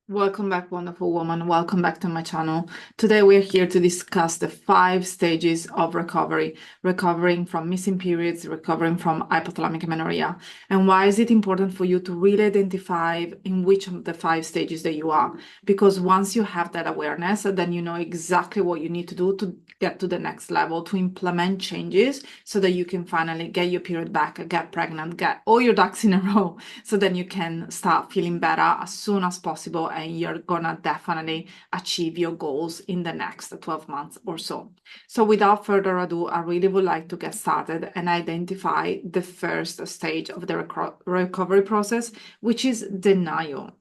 Welcome back, wonderful woman. Welcome back to my channel. Today, we're here to discuss the 5 stages of recovery, recovering from missing periods, recovering from hypothalamic amenorrhea. And why is it important for you to really identify in which of the 5 stages that you are? Because once you have that awareness, then you know exactly what you need to do to get to the next level, to implement changes so that you can finally get your period back, get pregnant, get all your ducks in a row, so then you can start feeling better as soon as possible, and you're gonna definitely achieve your goals in the next 12 months or so. So without further ado, I really would like to get started and identify the first stage of the recovery process, which is denial.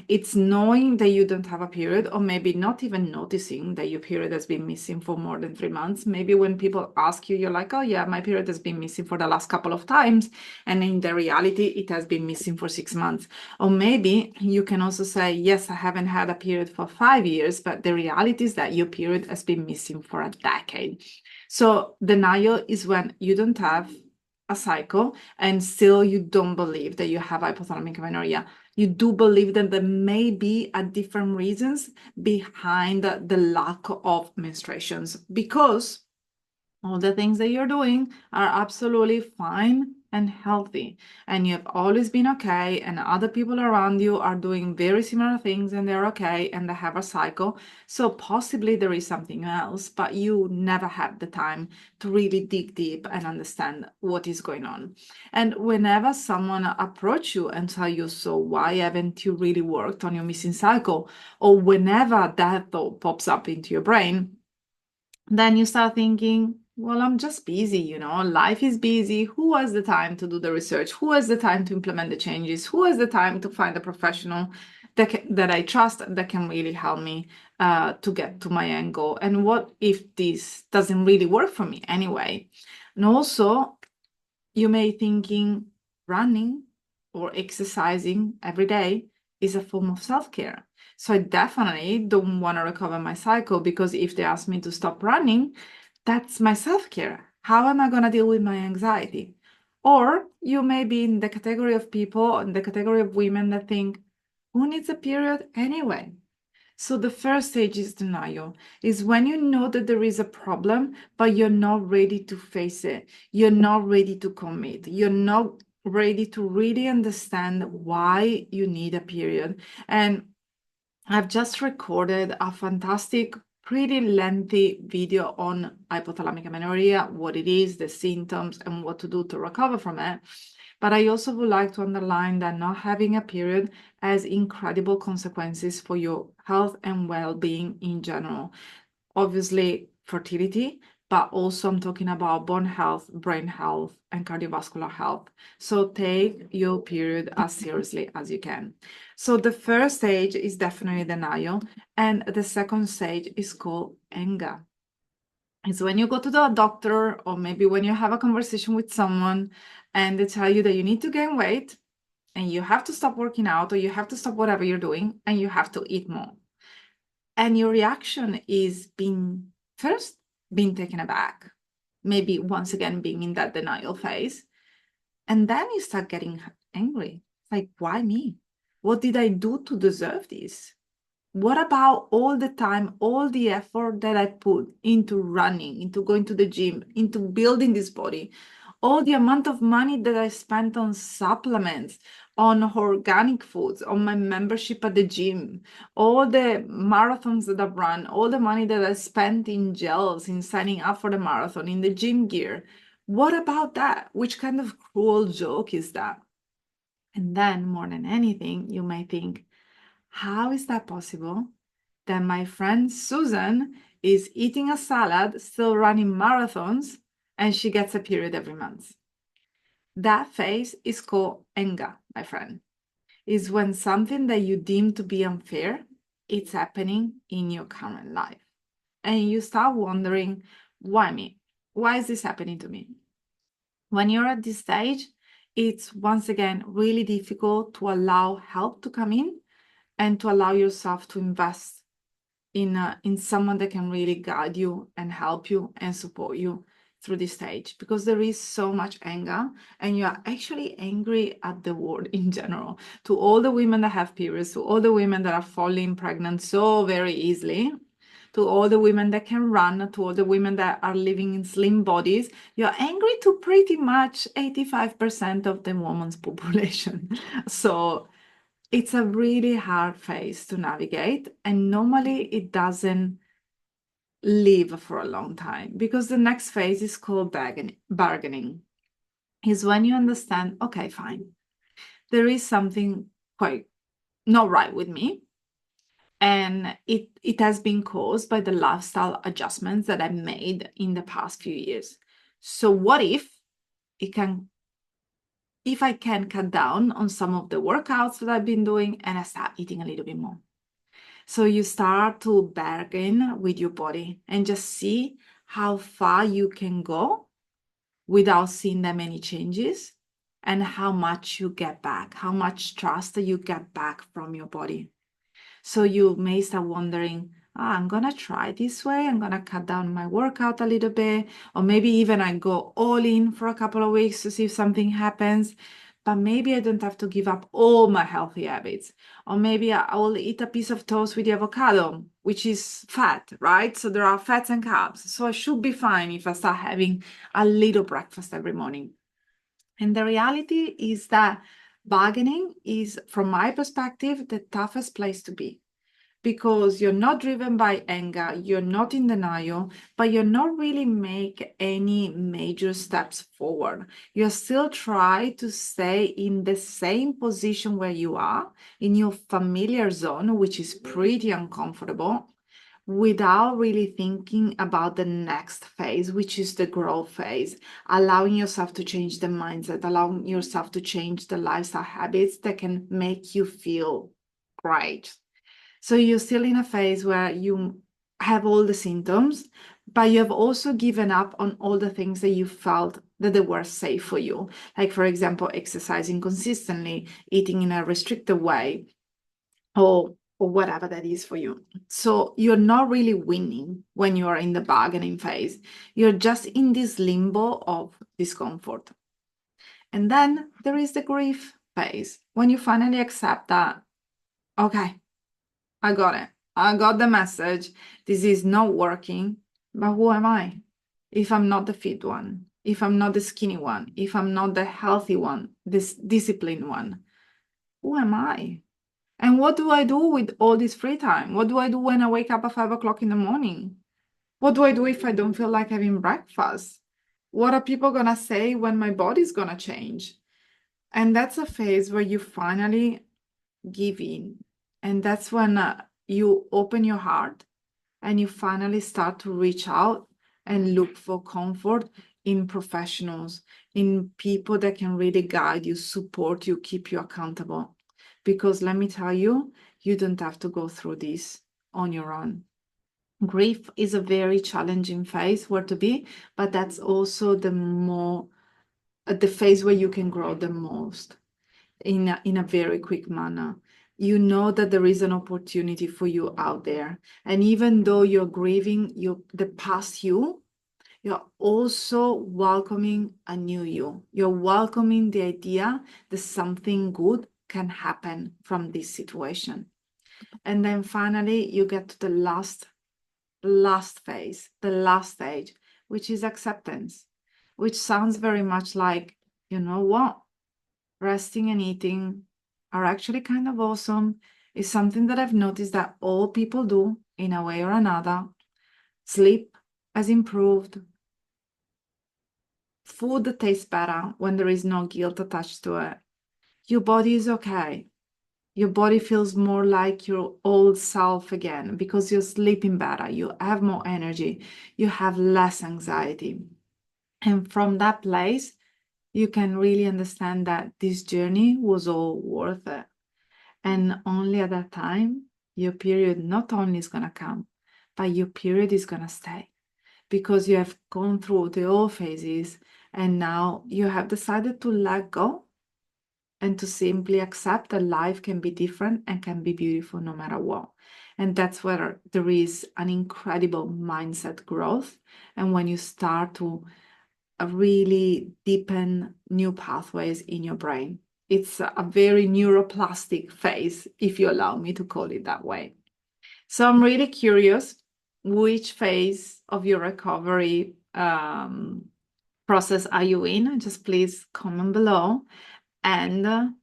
It's knowing that you don't have a period, or maybe not even noticing that your period has been missing for more than 3 months. Maybe when people ask you, you're like, oh yeah, my period has been missing for the last couple of times. And in the reality, it has been missing for 6 months. Or maybe you can also say, yes, I haven't had a period for 5 years, but the reality is that your period has been missing for a decade. So denial is when you don't have a cycle and still you don't believe that you have hypothalamic amenorrhea. You do believe that there may be a different reasons behind the lack of menstruations, because all the things that you're doing are absolutely fine and healthy, and you've always been okay, and other people around you are doing very similar things and they're okay and they have a cycle. So possibly there is something else, but you never have the time to really dig deep and understand what is going on. And whenever someone approach you and tell you, so why haven't you really worked on your missing cycle, or whenever that thought pops up into your brain, then you start thinking, well, I'm just busy, life is busy. Who has the time to do the research? Who has the time to implement the changes? Who has the time to find a professional that I trust that can really help me to get to my end goal? And what if this doesn't really work for me anyway? And also, you may thinking running or exercising every day is a form of self-care. So I definitely don't want to recover my cycle, because if they ask me to stop running, that's my self-care. How am I going to deal with my anxiety? Or you may be in the category of people, in the category of women that think, who needs a period anyway? So the first stage is denial, is when you know that there is a problem, but you're not ready to face it. You're not ready to commit. You're not ready to really understand why you need a period. And I've just recorded a fantastic, pretty lengthy video on hypothalamic amenorrhea, what it is, the symptoms, and what to do to recover from it. But I also would like to underline that not having a period has incredible consequences for your health and well-being in general. Obviously, fertility, but also I'm talking about bone health, brain health, and cardiovascular health. So take your period as seriously as you can. So the first stage is definitely denial, and the second stage is called anger. It's when you go to the doctor, or maybe when you have a conversation with someone and they tell you that you need to gain weight and you have to stop working out, or you have to stop whatever you're doing and you have to eat more. And your reaction is being taken aback, maybe once again being in that denial phase. And then you start getting angry. Like, why me? What did I do to deserve this? What about all the time, all the effort that I put into running, into going to the gym, into building this body, all the amount of money that I spent on supplements, on organic foods, on my membership at the gym, all the marathons that I've run, all the money that I spent in gels, in signing up for the marathon, in the gym gear. What about that? Which kind of cruel joke is that? And then, more than anything, you may think, how is that possible that my friend Susan is eating a salad, still running marathons, and she gets a period every month? That phase is called anger, my friend. Is when something that you deem to be unfair, it's happening in your current life. And you start wondering, why me? Why is this happening to me? When you're at this stage, it's once again really difficult to allow help to come in and to allow yourself to invest in someone that can really guide you and help you and support you. through this stage because there is so much anger, and you are actually angry at the world in general, to all the women that have periods, to all the women that are falling pregnant so very easily, to all the women that can run, to all the women that are living in slim bodies. You're angry to pretty much 85% of the woman's population. So it's a really hard phase to navigate, and normally it doesn't live for a long time because the next phase is called bargaining. Is when you understand, okay, fine, there is something quite not right with me, and it has been caused by the lifestyle adjustments that I've made in the past few years. So what if I can cut down on some of the workouts that I've been doing and I start eating a little bit more? So you start to bargain with your body and just see how far you can go without seeing that many changes, and how much you get back, how much trust you get back from your body. So you may start wondering, I'm going to try this way. I'm going to cut down my workout a little bit, or maybe even I go all in for a couple of weeks to see if something happens. But maybe I don't have to give up all my healthy habits. Or maybe I will eat a piece of toast with the avocado, which is fat, right? So there are fats and carbs. So I should be fine if I start having a little breakfast every morning. And the reality is that bargaining is, from my perspective, the toughest place to be, because you're not driven by anger, you're not in denial, but you're not really make any major steps forward. You're still trying to stay in the same position where you are, in your familiar zone, which is pretty uncomfortable, without really thinking about the next phase, which is the growth phase, allowing yourself to change the mindset, allowing yourself to change the lifestyle habits that can make you feel great. So you're still in a phase where you have all the symptoms, but you have also given up on all the things that you felt that they were safe for you. Like, for example, exercising consistently, eating in a restricted way, or whatever that is for you. So you're not really winning when you are in the bargaining phase. You're just in this limbo of discomfort. And then there is the grief phase, when you finally accept that, okay, I got it. I got the message. This is not working. But who am I? If I'm not the fit one, if I'm not the skinny one, if I'm not the healthy one, this disciplined one, who am I? And what do I do with all this free time? What do I do when I wake up at 5 o'clock in the morning? What do I do if I don't feel like having breakfast? What are people going to say when my body's going to change? And that's a phase where you finally give in. And that's when you open your heart and you finally start to reach out and look for comfort in professionals, in people that can really guide you, support you, keep you accountable. Because let me tell you, you don't have to go through this on your own. Grief is a very challenging phase where to be, but that's also the phase where you can grow the most in a very quick manner. You know that there is an opportunity for you out there. And even though you're grieving the past you're also welcoming a new you. You're welcoming the idea that something good can happen from this situation. And then finally, you get to the last phase, the last stage, which is acceptance, which sounds very much like, you know what? Resting and eating are actually kind of awesome. It's something that I've noticed that all people do in a way or another. Sleep has improved. Food that tastes better when there is no guilt attached to it. Your body is okay. Your body feels more like your old self again because you're sleeping better. You have more energy. You have less anxiety. And from that place, you can really understand that this journey was all worth it. And only at that time, your period not only is going to come, but your period is going to stay because you have gone through the all phases and now you have decided to let go and to simply accept that life can be different and can be beautiful no matter what. And that's where there is an incredible mindset growth. And when you start to really deepen new pathways in your brain. It's a very neuroplastic phase, if you allow me to call it that way. So I'm really curious, which phase of your recovery process are you in? Just please comment below. And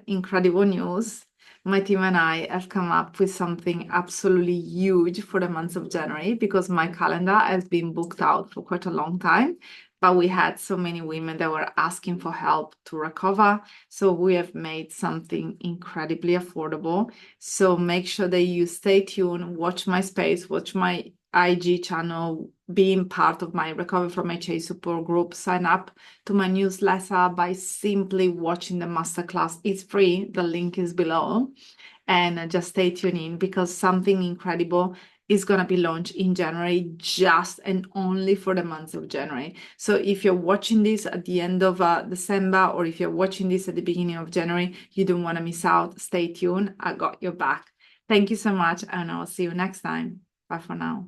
incredible news. My team and I have come up with something absolutely huge for the month of January, because my calendar has been booked out for quite a long time. But we had so many women that were asking for help to recover. So we have made something incredibly affordable. So make sure that you stay tuned, watch my space, watch my IG channel, being part of my Recover from HA support group, sign up to my newsletter by simply watching the masterclass. It's free. The link is below. And just stay tuned in, because something incredible is going to be launched in January, just and only for the month of January. So if you're watching this at the end of December, or if you're watching this at the beginning of January, you don't want to miss out. Stay tuned. I got your back. Thank you so much, and I'll see you next time. Bye for now.